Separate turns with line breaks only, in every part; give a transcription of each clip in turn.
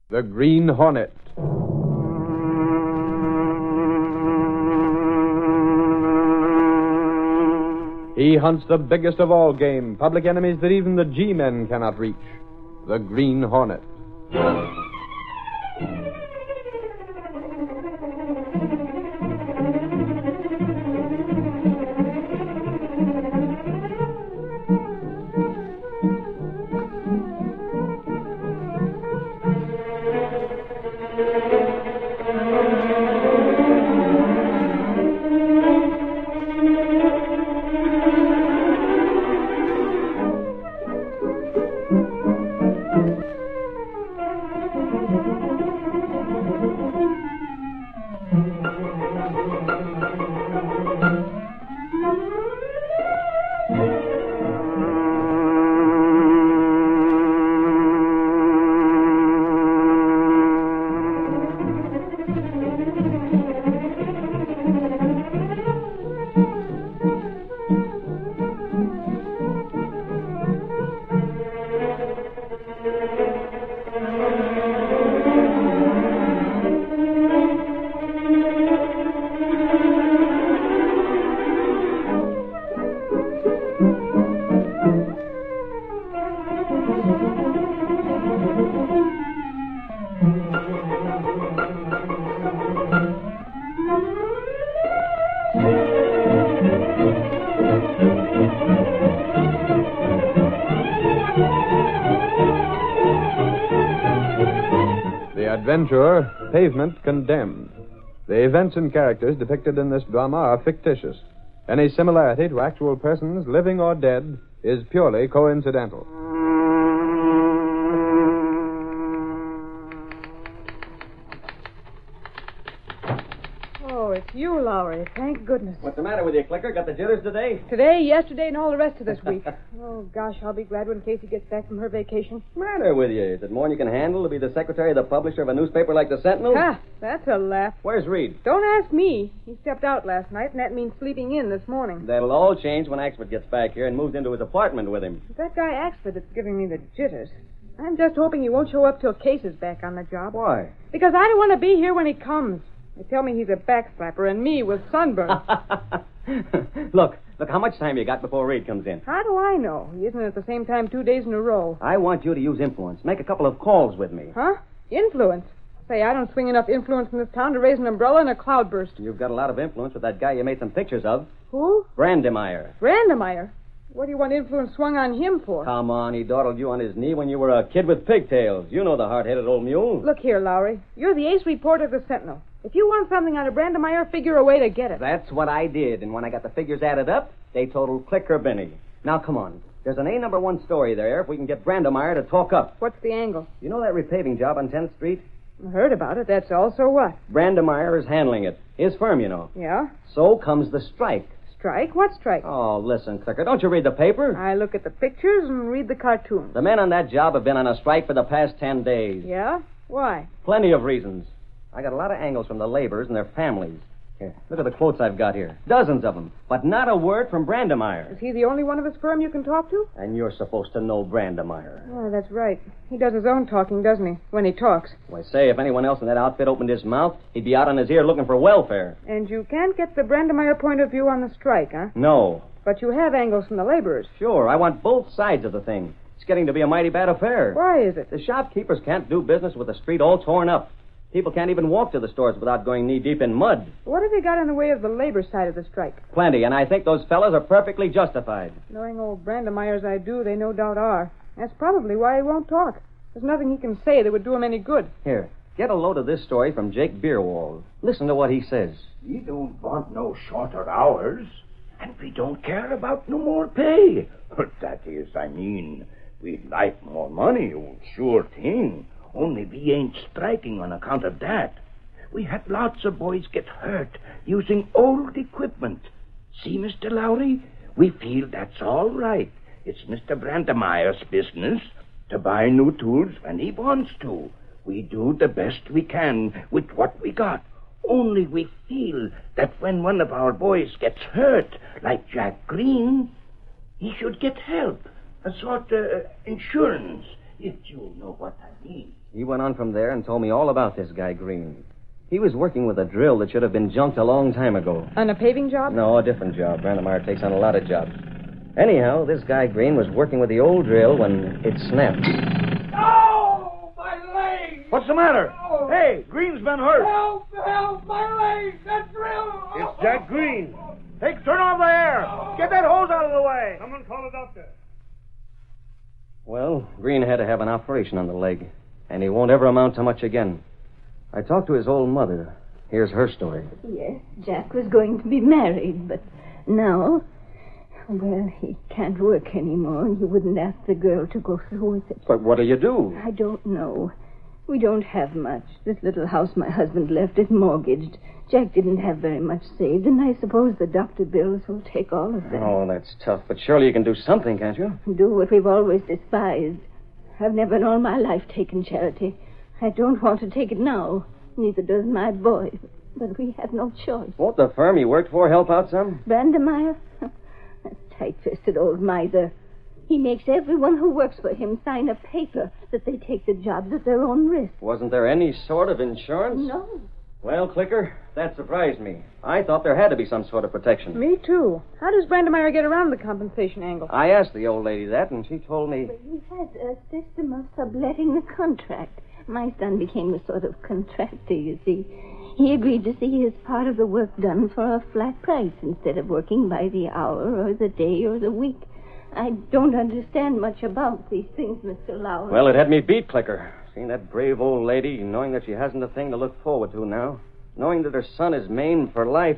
The Green Hornet. He hunts the biggest of all game, public enemies that even the G-men cannot reach. The Green Hornet. Adventurer, Pavement, condemned. The events and characters depicted in this drama are fictitious. Any similarity to actual persons, living or dead, is purely coincidental.
Oh, it's you, Lowry. Thank goodness.
What's the matter with you, Clicker? Got the jitters today?
Today, yesterday, and all the rest of this week. Oh, gosh, I'll be glad when Casey gets back from her vacation.
What's the matter with you? Is it more than you can handle to be the secretary of the publisher of a newspaper like the Sentinel?
Ha! That's a laugh.
Where's Reed?
Don't ask me. He stepped out last night, and that means sleeping in this morning.
That'll all change when Axford gets back here and moves into his apartment with him.
It's that guy Axford that's giving me the jitters. I'm just hoping he won't show up till Case is back on the job.
Why?
Because I don't want to be here when he comes. They tell me he's a backslapper, and me with sunburn.
Look, how much time you got before Reed comes in?
How do I know? He isn't at the same time 2 days in a row.
I want you to use influence. Make a couple of calls with me.
Huh? Influence? Say, I don't swing enough influence in this town to raise an umbrella in a cloudburst.
You've got a lot of influence with that guy you made some pictures of.
Who?
Brandemeyer.
Brandemeyer? What do you want influence swung on him for?
Come on, he dawdled you on his knee when you were a kid with pigtails. You know the hard-headed old mule.
Look here, Lowry. You're the ace reporter of the Sentinel. If you want something out of Brandemeyer, figure a way to get it.
That's what I did, and when I got the figures added up, they totaled Clicker Benny. Now, come on. There's an A-number-1 story there if we can get Brandemeyer to talk up.
What's the angle?
You know that repaving job on 10th Street?
I heard about it. That's all. So what?
Brandemeyer is handling it. His firm, you know.
Yeah?
So comes the strike.
Strike? What strike?
Oh, listen, Clicker. Don't you read the paper?
I look at the pictures and read the cartoons.
The men on that job have been on a strike for the past 10 days.
Yeah? Why?
Plenty of reasons. I got a lot of angles from the laborers and their families. Here, look at the quotes I've got here. Dozens of them. But not a word from Brandemeyer.
Is he the only one of his firm you can talk to?
And you're supposed to know Brandemeyer.
Oh, that's right. He does his own talking, doesn't he? When he talks.
Why, say, if anyone else in that outfit opened his mouth, he'd be out on his ear looking for welfare.
And you can't get the Brandemeyer point of view on the strike, huh?
No.
But you have angles from the laborers.
Sure, I want both sides of the thing. It's getting to be a mighty bad affair.
Why is it?
The shopkeepers can't do business with the street all torn up. People can't even walk to the stores without going knee-deep in mud.
What have you got in the way of the labor side of the strike?
Plenty, and I think those fellas are perfectly justified.
Knowing old Brandemeyer as I do, they no doubt are. That's probably why he won't talk. There's nothing he can say that would do him any good.
Here, get a load of this story from Jake Beerwald. Listen to what he says.
We don't want no shorter hours, and we don't care about no more pay. That is, I mean, we'd like more money, sure thing. Only we ain't striking on account of that. We had lots of boys get hurt using old equipment. See, Mr. Lowry, we feel that's all right. It's Mr. Brandemeyer's business to buy new tools when he wants to. We do the best we can with what we got. Only we feel that when one of our boys gets hurt, like Jack Green, he should get help, a sort of insurance. if you know what I mean.
He went on from there and told me all about this guy Green. He was working with a drill that should have been junked a long time ago.
On a paving job?
No, a different job. Brandemeyer takes on a lot of jobs. Anyhow, this guy Green was working with the old drill when it snapped.
Oh, my leg!
What's the matter?
Oh.
Hey, Green's been hurt.
Help, help, my leg! That drill!
It's Jack Green. Turn off the air. Get that hose out of the way.
Someone call a doctor.
Well, Green had to have an operation on the leg, and he won't ever amount to much again. I talked to his old mother. Here's her story.
Yes, Jack was going to be married, but now, well, he can't work anymore, and he wouldn't ask the girl to go through with it.
But what do you do?
I don't know. We don't have much. This little house my husband left is mortgaged. Jack didn't have very much saved, and I suppose the doctor bills will take all of that.
Oh, that's tough. But surely you can do something, can't you?
Do what we've always despised. I've never in all my life taken charity. I don't want to take it now. Neither does my boy. But we have no choice.
Won't the firm he worked for help out some?
Brandemeyer? That tight-fisted old miser. He makes everyone who works for him sign a paper that they take the jobs at their own risk.
Wasn't there any sort of insurance?
No.
Well, Clicker, that surprised me. I thought there had to be some sort of protection.
Me too. How does Brandemeyer get around the compensation angle?
I asked the old lady that, and she told me...
But he has a system of subletting the contract. My son became a sort of contractor, you see. He agreed to see his part of the work done for a flat price instead of working by the hour or the day or the week. I don't understand much about these things, Mr. Lowry.
Well, it had me beat, Clicker. Seeing that brave old lady, knowing that she hasn't a thing to look forward to now, knowing that her son is maimed for life,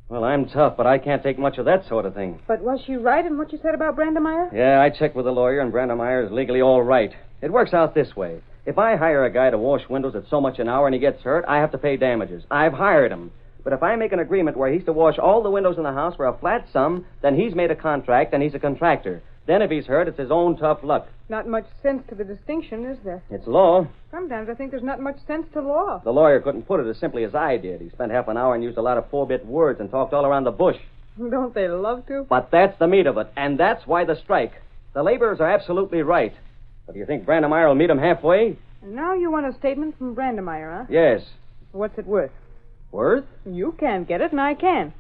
Well, I'm tough, but I can't take much of that sort of thing.
But was she right in what she said about Brandemeyer?
Yeah, I checked with the lawyer, and Brandemeyer is legally all right. It works out this way. If I hire a guy to wash windows at so much an hour and he gets hurt, I have to pay damages. I've hired him. But if I make an agreement where he's to wash all the windows in the house for a flat sum, then he's made a contract and he's a contractor. Then if he's hurt, it's his own tough luck.
Not much sense to the distinction, is there?
It's law.
Sometimes I think there's not much sense to law.
The lawyer couldn't put it as simply as I did. He spent half an hour and used a lot of four-bit words and talked all around the bush.
Don't they love to?
But that's the meat of it, and that's why the strike. The laborers are absolutely right. But do you think Brandemeyer will meet them halfway?
And now you want a statement from Brandemeyer, huh?
Yes.
What's it worth?
Worth?
You can't get it, and I can.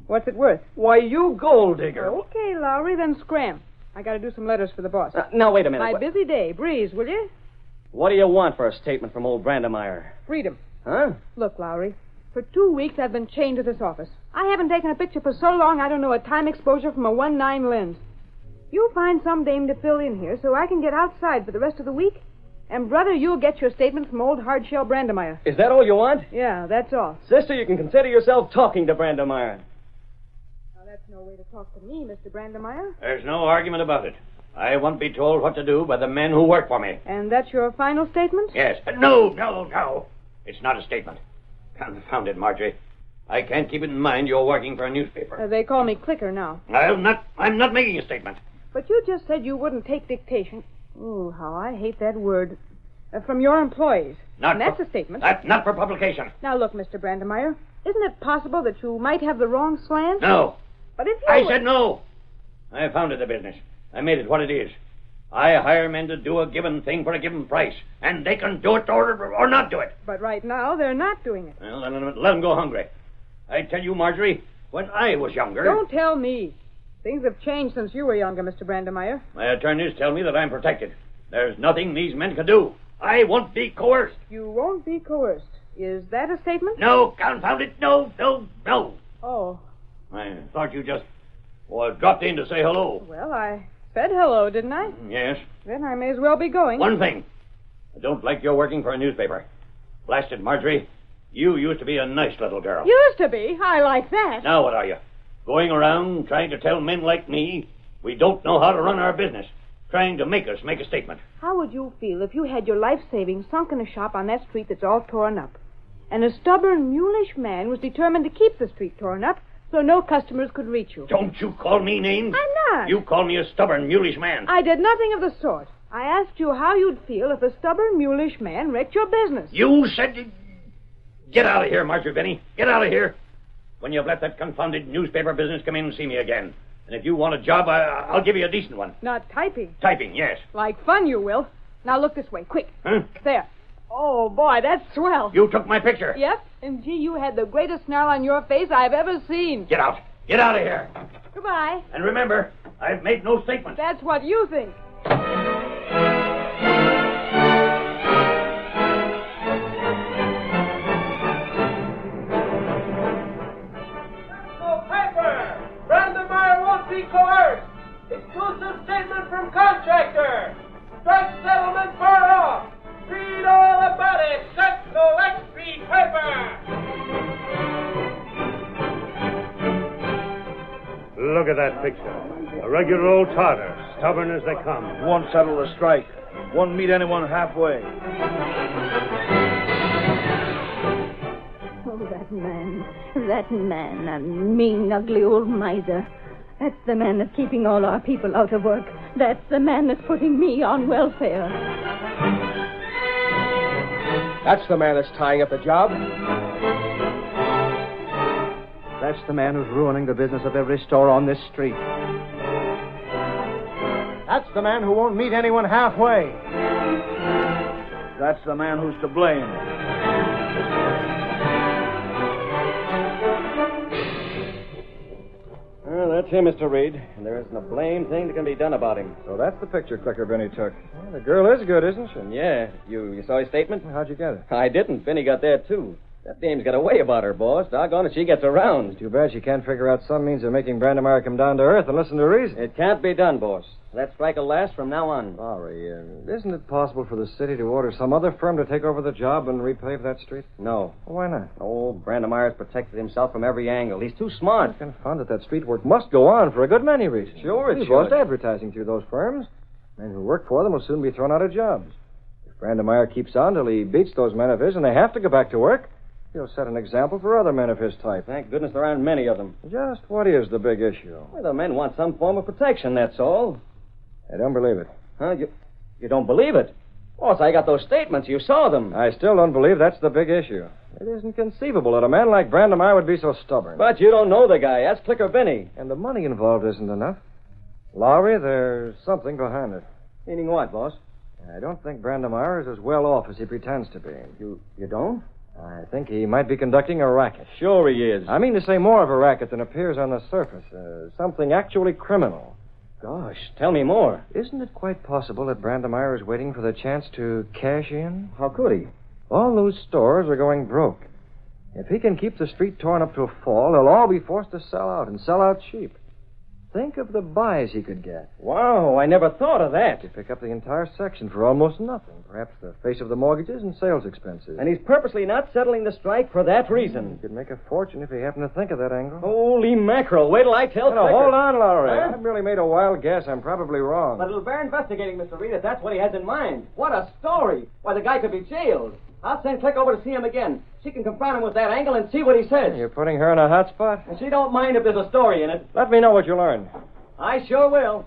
What's it worth?
Why, you gold digger.
Okay, Lowry, then scram. I got to do some letters for the boss.
Now, wait a minute.
My busy day. Breeze, will you?
What do you want for a statement from old Brandemeyer?
Freedom.
Huh?
Look, Lowry, for 2 weeks I've been chained to this office. I haven't taken a picture for so long I don't know a time exposure from a 1/9 lens. You find some dame to fill in here so I can get outside for the rest of the week, and, brother, you'll get your statement from old hardshell Brandemeyer.
Is that all you want?
Yeah, that's all.
Sister, you can consider yourself talking to Brandemeyer.
Now, that's no way to talk to me, Mr. Brandemeyer.
There's no argument about it. I won't be told what to do by the men who work for me.
And that's your final statement?
Yes. No. It's not a statement. Confound it, Marjorie. I can't keep it in mind you're working for a newspaper.
They call me Clicker now.
I'm not making a statement.
But you just said you wouldn't take dictation. Ooh, how I hate that word. From your employees. And that's a statement.
That's not for publication.
Now, look, Mr. Brandemeyer, isn't it possible that you might have the wrong slant?
No.
But if you...
I said no. I founded the business. I made it what it is. I hire men to do a given thing for a given price, and they can do it or not do it.
But right now, they're not doing it.
Well, then let them go hungry. I tell you, Marjorie, when I was younger...
Don't tell me. Things have changed since you were younger, Mr. Brandemeyer.
My attorneys tell me that I'm protected. There's nothing these men can do. I won't be coerced.
You won't be coerced. Is that a statement?
No, confound it. No.
Oh.
I thought you just dropped in to say hello.
Well, I said hello, didn't I?
Yes.
Then I may as well be going.
One thing. I don't like your working for a newspaper. Blasted, Marjorie. You used to be a nice little girl.
Used to be? I like that.
Now what are you? Going around trying to tell men like me we don't know how to run our business. Trying to make us make a statement.
How would you feel if you had your life savings sunk in a shop on that street that's all torn up, and a stubborn, mulish man was determined to keep the street torn up so no customers could reach you?
Don't you call me names.
I'm not.
You call me a stubborn, mulish man.
I did nothing of the sort. I asked you how you'd feel if a stubborn, mulish man wrecked your business.
You said... Get out of here, Marjorie Benny. Get out of here. When you've let that confounded newspaper business come in and see me again. And if you want a job, I'll give you a decent one.
Not typing.
Typing, yes.
Like fun, you will. Now look this way, quick.
Huh?
There. Oh, boy, that's swell.
You took my picture.
Yep, and gee, you had the greatest snarl on your face I've ever seen.
Get out. Get out of here.
Goodbye.
And remember, I've made no statement.
That's what you think.
No paper. Brandemeyer won't be coerced. Exclusive statement from contractor. Strike settlement far off. Read all about it. Central X-Speed paper.
Look at that picture. A regular old Tartar, stubborn as they come.
Won't settle the strike. Won't meet anyone halfway.
Oh, that man, a mean, ugly old miser. That's the man that's keeping all our people out of work. That's the man that's putting me on welfare.
That's the man that's tying up the job. That's the man who's ruining the business of every store on this street. That's the man who won't meet anyone halfway. That's the man who's to blame.
Well, that's him, Mr. Reed. And there isn't a blame thing that can be done about him.
So that's the picture Clicker Benny took. Well, the girl is good, isn't she?
Yeah. You saw his statement?
How'd you get it?
I didn't. Benny got there, too. That dame's got a way about her, boss. Doggone it, she gets around.
Too bad she can't figure out some means of making Brandemeyer come down to earth and listen to reason.
It can't be done, boss. That strike will last from now on.
Lowry, isn't it possible for the city to order some other firm to take over the job and repave that street?
No.
Well, why not?
Oh, Brandemeyer's protected himself from every angle. He's too smart.
It's confounded that street work must go on for a good many reasons.
Sure it
We've
should.
lost advertising through those firms. Men who work for them will soon be thrown out of jobs. If Brandemeyer keeps on till he beats those men of his and they have to go back to work, he'll set an example for other men of his type.
Thank goodness there aren't many of them.
Just what is the big issue?
Well, the men want some form of protection, that's all.
I don't believe it.
Huh? You don't believe it? Boss, I got those statements. You saw them.
I still don't believe that's the big issue. It isn't conceivable that a man like Brandemeyer would be so stubborn.
But you don't know the guy. That's Clicker Benny.
And the money involved isn't enough. Lowry, there's something behind it.
Meaning what, boss?
I don't think Brandemeyer is as well off as he pretends to be.
You don't?
I think he might be conducting a racket.
Sure he is.
I mean to say more of a racket than appears on the surface. Something actually criminal.
Gosh, tell me more.
Isn't it quite possible that Brandemeyer is waiting for the chance to cash in?
How could he?
All those stores are going broke. If he can keep the street torn up till fall, they'll all be forced to sell out, and sell out cheap. Think of the buys he could get.
Wow, I never thought of that.
To pick up the entire section for almost nothing. Perhaps the face of the mortgages and sales expenses.
And he's purposely not settling the strike for that reason.
He could make a fortune if he happened to think of that angle.
Holy mackerel. Wait till I tell
No,
Clicker.
hold on, Lowry.
Huh?
I've merely made a wild guess. I'm probably wrong.
But it'll bear investigating, Mr. Reed, if that's what he has in mind. What a story. Why, the guy could be jailed. I'll send Click over to see him again. She can confront him with that angle and see what he says.
You're putting her in a hot spot?
And she don't mind if there's a story in it.
Let me know what you learn.
I sure will.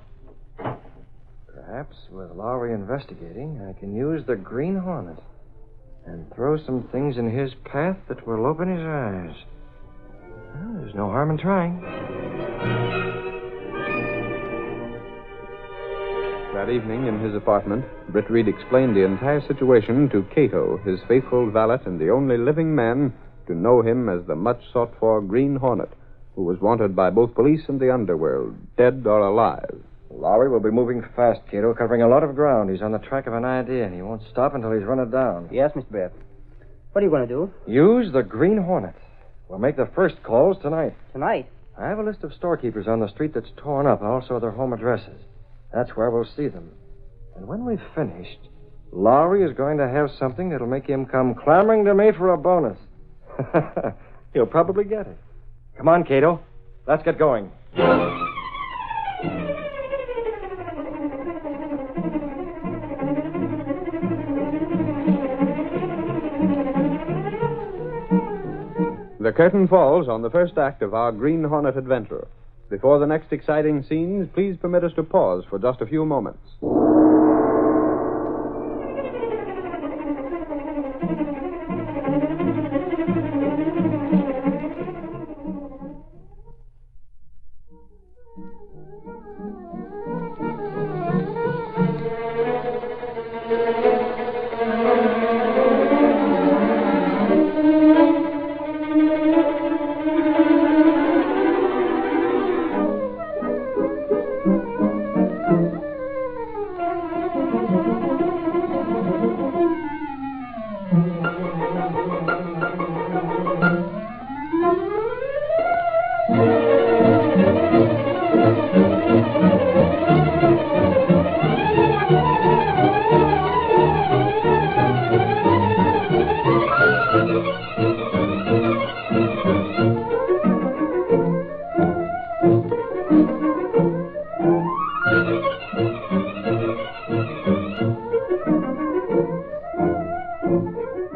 Perhaps with Lowry investigating, I can use the Green Hornet and throw some things in his path that will open his eyes. Well, there's no harm in trying.
That evening in his apartment, Britt Reed explained the entire situation to Cato, his faithful valet and the only living man to know him as the much-sought-for Green Hornet, who was wanted by both police and the underworld, dead or alive.
Lowry will be moving fast, Cato, covering a lot of ground. He's on the track of an idea, and he won't stop until he's run it down.
Yes, Mr. Biff. What are you going to do?
Use the Green Hornet. We'll make the first calls tonight.
Tonight?
I have a list of storekeepers on the street that's torn up, and also their home addresses. That's where we'll see them. And when we've finished, Lowry is going to have something that'll make him come clamoring to me for a bonus. He'll probably get it. Come on, Cato. Let's get going.
The curtain falls on the first act of our Green Hornet adventure. Before the next exciting scenes, please permit us to pause for just a few moments.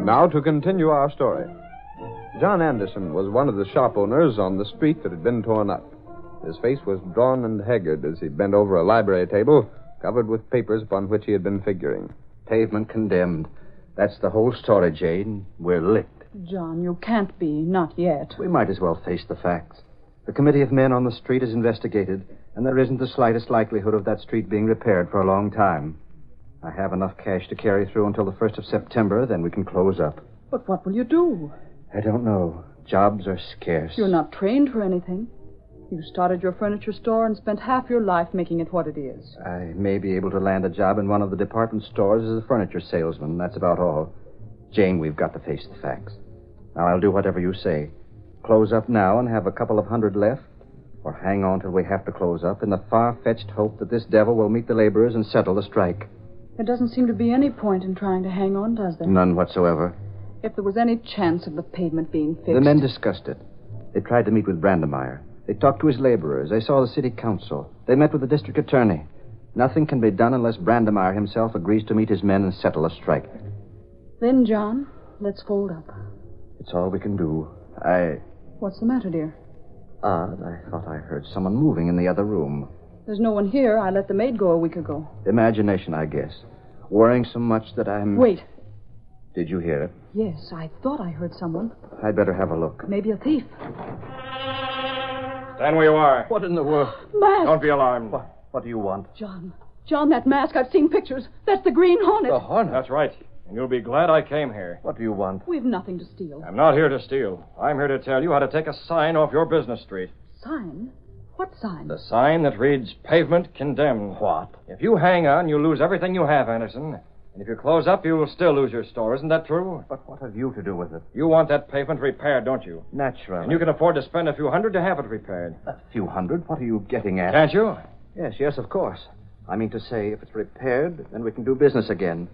Now to continue our story. John Anderson was one of the shop owners on the street that had been torn up. His face was drawn and haggard as he bent over a library table covered with papers upon which he had been figuring.
Pavement condemned. That's the whole story, Jane. We're licked.
John, you can't be. Not yet.
We might as well face the facts. The committee of men on the street is investigated, and there isn't the slightest likelihood of that street being repaired for a long time. I have enough cash to carry through until the 1st of September, then we can close up.
But what will you do?
I don't know. Jobs are scarce.
You're not trained for anything. You started your furniture store and spent half your life making it what it is.
I may be able to land a job in one of the department stores as a furniture salesman. That's about all. Jane, we've got to face the facts. Now, I'll do whatever you say. Close up now and have a couple of hundred left, or hang on till we have to close up in the far-fetched hope that this devil will meet the laborers and settle the strike.
There doesn't seem to be any point in trying to hang on, does there?
None whatsoever.
If there was any chance of the pavement being fixed...
The men discussed it. They tried to meet with Brandemeyer. They talked to his laborers. They saw the city council. They met with the district attorney. Nothing can be done unless Brandemeyer himself agrees to meet his men and settle a strike.
Then, John, let's fold up.
It's all we can do.
What's the matter, dear?
Odd. I thought I heard someone moving in the other room.
There's no one here. I let the maid go a week ago.
Imagination, I guess. Worrying so much that I'm...
Wait.
Did you hear it?
Yes, I thought I heard someone.
I'd better have a look.
Maybe a thief.
Stand where you are.
What in the world?
Mask!
Don't be alarmed.
What do you want?
John, that mask. I've seen pictures. That's the Green Hornet.
The Hornet?
That's right. And you'll be glad I came here.
What do you want?
We've nothing to steal.
I'm not here to steal. I'm here to tell you how to take a sign off your business street.
Sign? What sign?
The sign that reads Pavement Condemned.
What?
If you hang on, you'll lose everything you have, Anderson. And if you close up, you'll still lose your store. Isn't that true?
But what have you to do with it?
You want that pavement repaired, don't you?
Naturally.
And you can afford to spend a few hundred to have it repaired.
A few hundred? What are you getting at?
Can't you?
Yes, of course. I mean to say, if it's repaired, then we can do business again.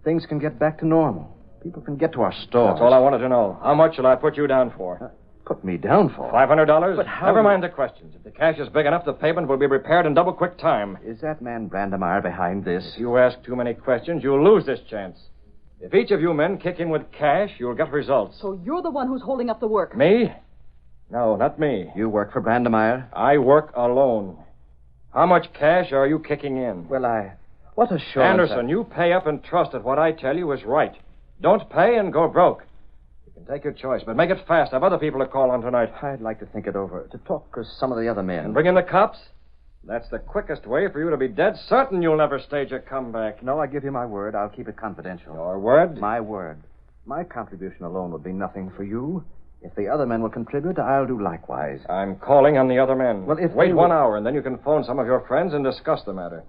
Things can get back to normal. People can get to our stores.
That's all I wanted to know. How much shall I put you down for?
Put me down for?
$500?
But how...
Never mind the questions. If the cash is big enough, the pavement will be repaired in double quick time.
Is that man Brandemeyer behind this?
If you ask too many questions, you'll lose this chance. If each of you men kick in with cash, you'll get results.
So you're the one who's holding up the work?
Me? No, not me.
You work for Brandemeyer?
I work alone. How much cash are you kicking in?
Well, what assurance...
Anderson, you pay up and trust that what I tell you is right. Don't pay and go broke. You can take your choice, but make it fast. I have other people to call on tonight.
I'd like to think it over, to talk to some of the other men.
And bring in the cops? That's the quickest way for you to be dead certain you'll never stage a comeback.
No, I give you my word. I'll keep it confidential.
Your word?
My word. My contribution alone would be nothing for you. If the other men will contribute, I'll do likewise.
I'm calling on the other men.
Well, if
Wait 1 hour, and then you can phone some of your friends and discuss the matter.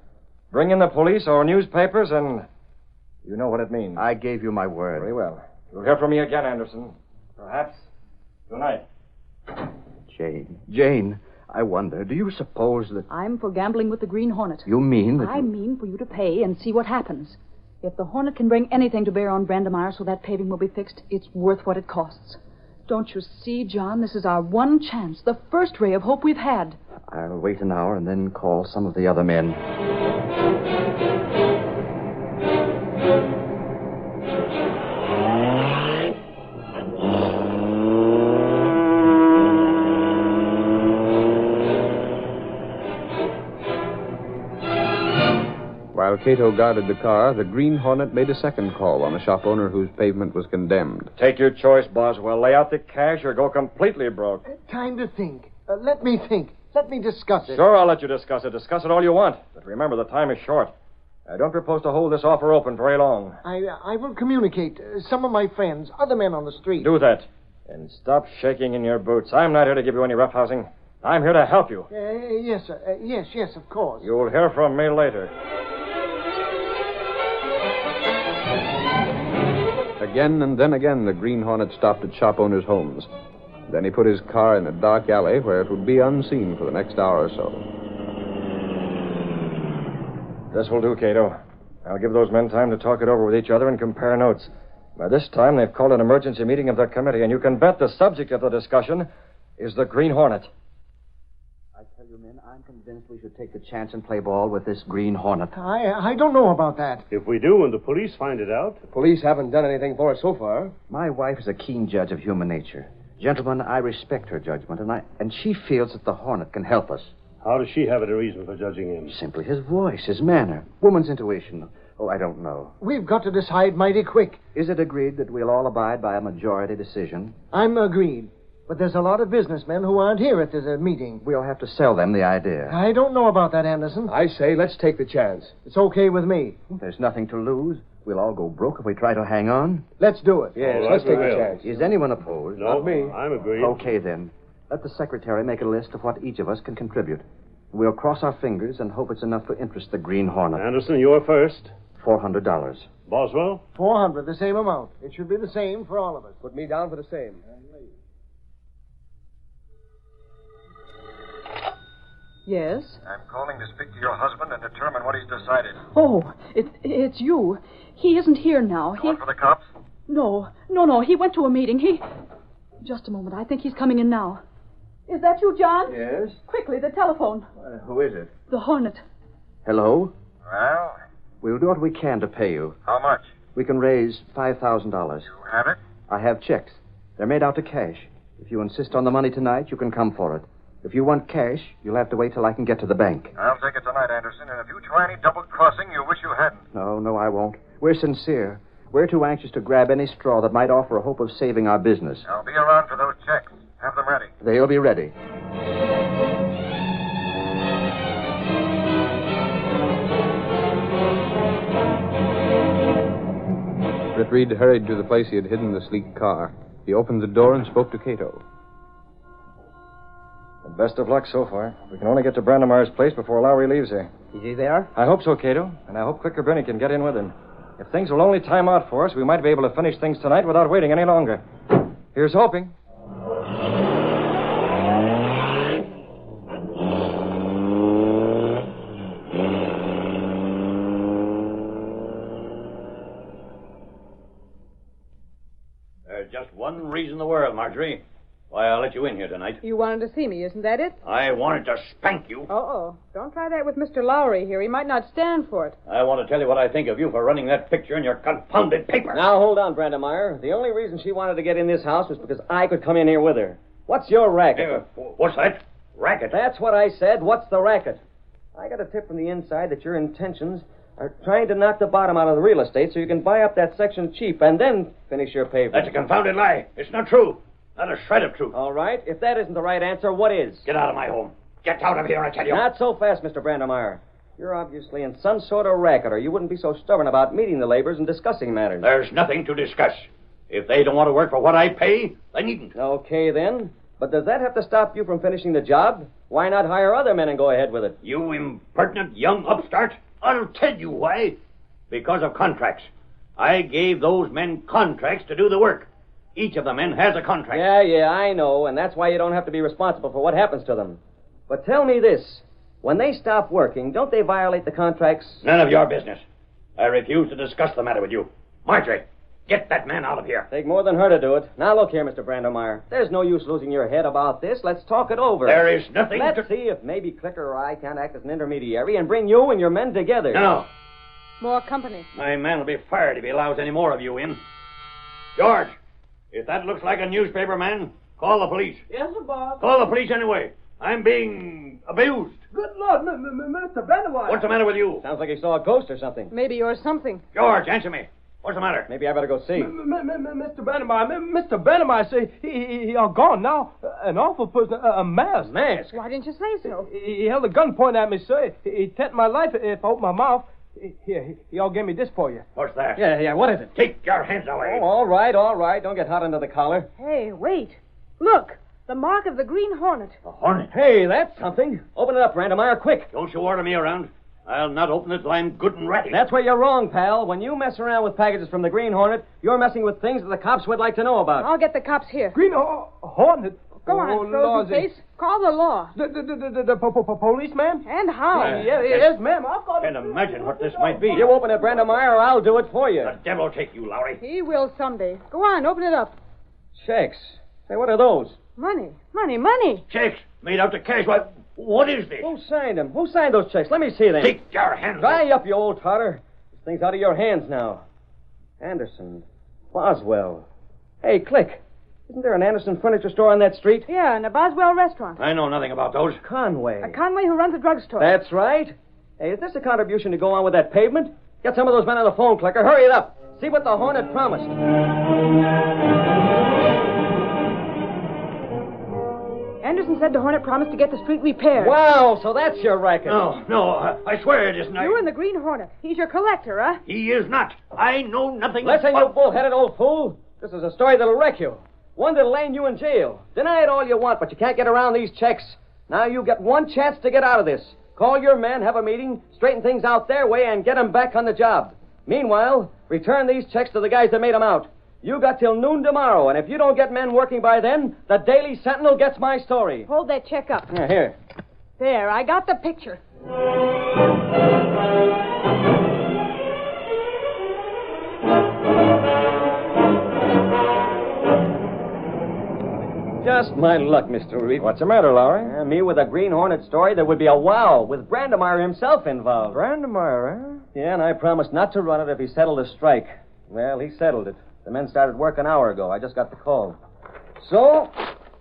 Bring in the police or newspapers, and you know what it means.
I gave you my word.
Very well. You'll hear from me again, Anderson. Perhaps tonight.
Jane, I wonder, do you suppose that...
I'm for gambling with the Green Hornet.
You mean that...
I mean for you to pay and see what happens. If the Hornet can bring anything to bear on Brandemeyer so that paving will be fixed, it's worth what it costs. Don't you see, John? This is our one chance, the first ray of hope we've had.
I'll wait an hour and then call some of the other men.
While Cato guarded the car, the Green Hornet made a second call on a shop owner whose pavement was condemned.
Take your choice, Boswell. Lay out the cash or go completely broke.
Time to think. Let me think. Let me discuss it.
Sure, I'll let you discuss it. Discuss it all you want. But remember, the time is short. I don't propose to hold this offer open very long.
I will communicate. Some of my friends, other men on the street.
Do that. And stop shaking in your boots. I'm not here to give you any roughhousing. I'm here to help you.
Yes, sir. Yes, of course.
You'll hear from me later.
Again and then again, the Green Hornet stopped at shop owners' homes. Then he put his car in a dark alley where it would be unseen for the next hour or so.
This will do, Cato. I'll give those men time to talk it over with each other and compare notes. By this time, they've called an emergency meeting of their committee, and you can bet the subject of the discussion is the Green Hornet.
I tell you you men, I'm convinced we should take the chance and play ball with this Green Hornet.
I don't know about that.
If we do and the police find it out...
The police haven't done anything for us so far.
My wife is a keen judge of human nature. Gentlemen, I respect her judgment, and she feels that the Hornet can help us.
How does she have a reason for judging him?
Simply his voice, his manner, woman's intuition. Oh, I don't know.
We've got to decide mighty quick.
Is it agreed that we'll all abide by a majority decision?
I'm agreed. But there's a lot of businessmen who aren't here at this meeting.
We'll have to sell them the idea.
I don't know about that, Anderson.
I say let's take the chance.
It's okay with me.
There's nothing to lose. We'll all go broke if we try to hang on.
Let's do it.
Yes,
All right,
let's take
we
the
will.
chance.
Is anyone opposed?
No,
Not me.
I'm agreed.
Okay, then. Let the secretary make a list of what each of us can contribute. We'll cross our fingers and hope it's enough to interest the Green Hornet.
Anderson, you're first.
$400.
Boswell?
400, the same amount. It should be the same for all of us.
Put me down for the same.
Yes?
I'm calling to speak to your husband and determine what he's decided.
Oh, it's you. He isn't here now.
Going for the cops?
No. He went to a meeting. Just a moment. I think he's coming in now. Is that you, John?
Yes?
Quickly, the telephone.
Who is it?
The Hornet.
Hello?
Well,
We'll do what we can to pay you.
how much?
We can raise $5,000.
You have it?
I have checks. They're made out to cash. If you insist on the money tonight, you can come for it. If you want cash, you'll have to wait till I can get to the bank.
I'll take it tonight, Anderson, and if you try any double-crossing, you'll wish you hadn't.
No, I won't. We're sincere. We're too anxious to grab any straw that might offer a hope of saving our business.
I'll be around for those checks. Have them ready.
They'll be ready.
Britt Reed hurried to the place he had hidden the sleek car. He opened the door and spoke to Cato.
And best of luck so far. We can only get to Brandemeyer's place before Lowry leaves here.
Is he there?
I hope so, Cato. And I hope Clicker Benny can get in with him. If things will only time out for us, we might be able to finish things tonight without waiting any longer. Here's hoping.
There's just one reason in the world, Marjorie, why I let you in here tonight.
You wanted to see me, isn't that it?
I wanted to spank you.
Uh-oh. Don't try that with Mr. Lowry here. He might not stand for it.
I want to tell you what I think of you for running that picture in your confounded paper.
Now, hold on, Brandemeyer. The only reason she wanted to get in this house was because I could come in here with her. What's your racket?
What's that? Racket?
That's what I said. What's the racket? I got a tip from the inside that your intentions are trying to knock the bottom out of the real estate so you can buy up that section cheap and then finish your pavement.
That's a confounded lie. It's not true. Not a shred of truth.
All right. If that isn't the right answer, what is?
Get out of my home. Get out of here, I tell you.
Not so fast, Mr. Brandemeyer. You're obviously in some sort of racket, or you wouldn't be so stubborn about meeting the laborers and discussing matters.
There's nothing to discuss. If they don't want to work for what I pay, they needn't.
Okay, then. But does that have to stop you from finishing the job? Why not hire other men and go ahead with it?
You impertinent young upstart. I'll tell you why. Because of contracts. I gave those men contracts to do the work. Each of the men has a contract.
Yeah, I know, and that's why you don't have to be responsible for what happens to them. But tell me this. When they stop working, don't they violate the contracts?
None of your business. I refuse to discuss the matter with you. Marjorie, get that man out of here.
Take more than her to do it. Now, look here, Mr. Brandemeyer. There's no use losing your head about this. Let's talk it over.
There is nothing
Let's see if maybe Clicker or I can't act as an intermediary and bring you and your men together.
No.
More company.
My man will be fired if he allows any more of you in. George, if that looks like a newspaper man, call the police.
Yes, sir, boss.
Call the police anyway. I'm being abused.
Good Lord, Mr. Brandemeyer.
What's the matter with you?
Sounds like he saw a ghost or something.
Maybe you're something.
George, answer me. What's the matter?
Maybe I better go see.
Mr. Brandemeyer, Mr. Brandemeyer say he are gone now. An awful person, a mask.
A mask?
Why didn't you say so?
He held a gun pointed at me, sir. He threatened my life if I opened my mouth. Here, he all gave me this for you.
What's that?
Yeah, what is it?
Take your hands away.
Oh, all right. Don't get hot under the collar.
Hey, wait. Look. The mark of the Green Hornet.
A hornet?
Hey, that's something. Open it up, Brandemeyer, quick.
Don't you order me around. I'll not open it till I'm good and ready.
That's where you're wrong, pal. When you mess around with packages from the Green Hornet, you're messing with things that the cops would like to know about.
I'll get the cops here.
Green Hornet?
Go on, frozen face. Call the law.
The policeman?
And how?
Yes, ma'am.
Can't imagine what this might be.
You open it, Brandemeyer, or I'll do it for you.
The devil take you, Lowry.
He will someday. Go on, open it up.
Checks. Say, what are those?
Money.
Checks made out to cash. What is this?
Who signed them? Who signed those checks? Let me see them.
Take your hands
Dry up, you old tartar. This thing's out of your hands now. Anderson. Boswell. Hey, Click. Isn't there an Anderson furniture store on that street?
Yeah, and a Boswell restaurant.
I know nothing about those.
Conway.
A Conway who runs a drugstore.
That's right. Hey, is this a contribution to go on with that pavement? Get some of those men on the phone, Clicker. Hurry it up. See what the Hornet promised.
Anderson said the Hornet promised to get the street repaired.
Wow, so that's your racket.
No, I swear it isn't.
You and the Green Hornet. He's your collector, huh?
He is not. I know nothing
Listen,
about...
you bull-headed old fool. This is a story that'll wreck you. One that'll land you in jail. Deny it all you want, but you can't get around these checks. Now you get one chance to get out of this. Call your men, have a meeting, straighten things out their way, and get them back on the job. Meanwhile, return these checks to the guys that made them out. You got till noon tomorrow, and if you don't get men working by then, the Daily Sentinel gets my story.
Hold that check up.
Here.
There, I got the picture.
Just my luck, Mr. Reed.
What's the matter, Lowry?
Me with a Green Hornet story, there would be a wow, with Brandemeyer himself involved.
Brandemeyer, eh?
Yeah, and I promised not to run it if he settled the strike. Well, he settled it. The men started work an hour ago. I just got the call. So,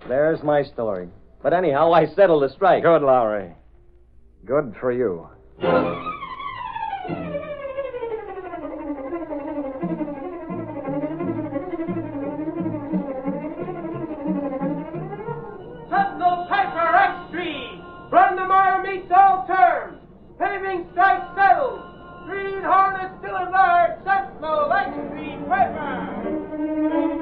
there's my story. But anyhow, I settled the strike.
Good, Lowry. Good for you.
Sentinel Piper Extreme. Brandemeyer meets all terms. Paving strike settled. Green Hornet still at large. Sentinel Extreme Piper.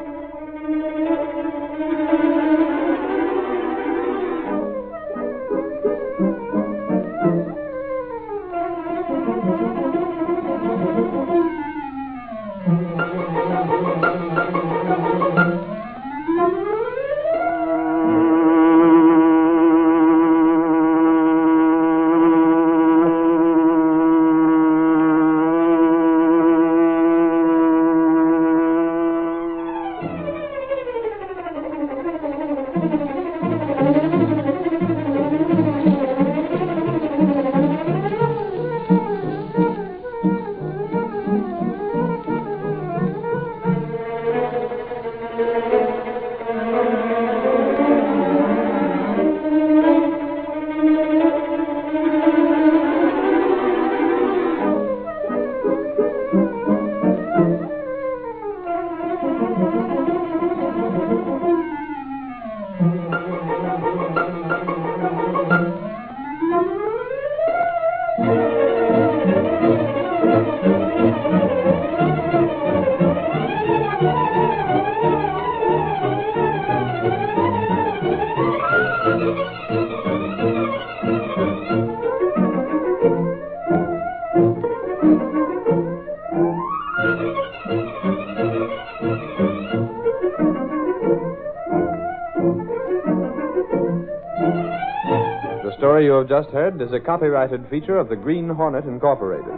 The story you have just heard is a copyrighted feature of the Green Hornet Incorporated.